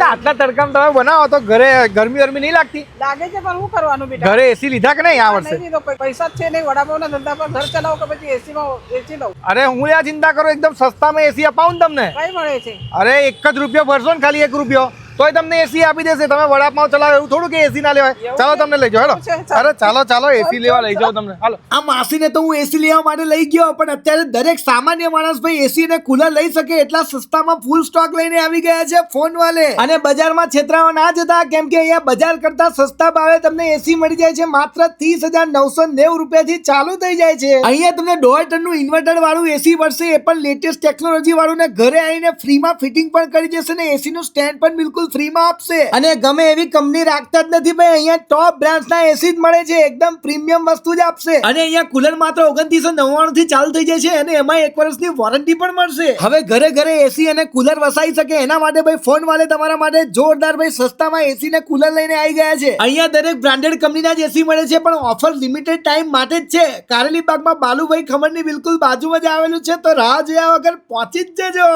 આટલા તડકામાં તમે બનાવો તો ઘરે ગરમી નહીં લાગતી? લાગે છે પણ શું કરવાનું બેટા? ઘરે એસી લીધા કે નહીં આ વર્ષે? નહીં લીધો, પૈસા જ છે નહીં. વડાપાવના ધંધા પર ઘર ચલાવો કે પછી એસી લઉં? અરે હું આ ચિંતા કરો, એકદમ સસ્તામાં એસી અપાવું ને તમને. કઈ મળે છે? અરે 1 જ રૂપિયો ભરશો ને, ખાલી 1 રૂપિયો, તોય તમને એસી આપી દેશે. તમે વડાપાવ ચલાવો એવું થોડું કે એસી ના લેવાય. ચાલો તમને લઈ જાઓ, હેડો. અરે ચાલો એસી લેવા લઈ જાઓ તમને. હાલો. આ માસીને તો હું એસી લેવા માટે લઈ ગયો, પણ અત્યારે દરેક સામાન્ય માણસ ભાઈ એસી અને કુલર લઈ શકે એટલા સસ્તામાં ફૂલ સ્ટોક લઈને આવી ગયા છે ફોન વાલે. અને બજારમાં છેતરાવા ના જતા, કેમ કે અહીંયા બજાર કરતા સસ્તા ભાવે તમને એસી મળી જાય છે. માત્ર 30,990 રૂપિયાથી ચાલુ થઈ જાય છે. અહીંયા તમને 1.5 ટનનું ઇન્વર્ટર વાળું એસી મળશે, એ પણ લેટેસ્ટ ટેકનોલોજી વાળું, ને ઘરે આવીને ફ્રીમાં ફિટિંગ પણ કરી જશે ને એસી નું સ્ટેન્ડ પણ બિલકુલ ફ્રીમાં આપશે. અને ગમે એવી કંપની રાખતા જ નથી ભાઈ, અહીંયા ટોપ બ્રાન્ડ્સના એસી જ મળે છે, એકદમ પ્રીમિયમ વસ્તુ જ આપશે. અને અહીંયા કુલર માત્ર 2999 થી ચાલુ થઈ જાય છે, અને એમાં 1 વર્ષની વોરંટી પણ મળશે. હવે ઘરે ઘરે એસી અને કુલર વસાઈ શકે એના માટે ભાઈ ફોન વાલે તમારા માટે જોરદાર ભાઈ સસ્તામાં એસી ને કુલર લઈને આવી ગયા છે. અહીંયા દરેક બ્રાન્ડેડ કંપનીના જ એસી મળે છે, પણ ઓફર લિમિટેડ ટાઈમ માટે જ છે. કારેલી બાગમાં બાલુભાઈ ખમણની બિલકુલ બાજુમાં જ આવેલું છે, તો રાહ જોયા વગર પહોંચી જ જજો.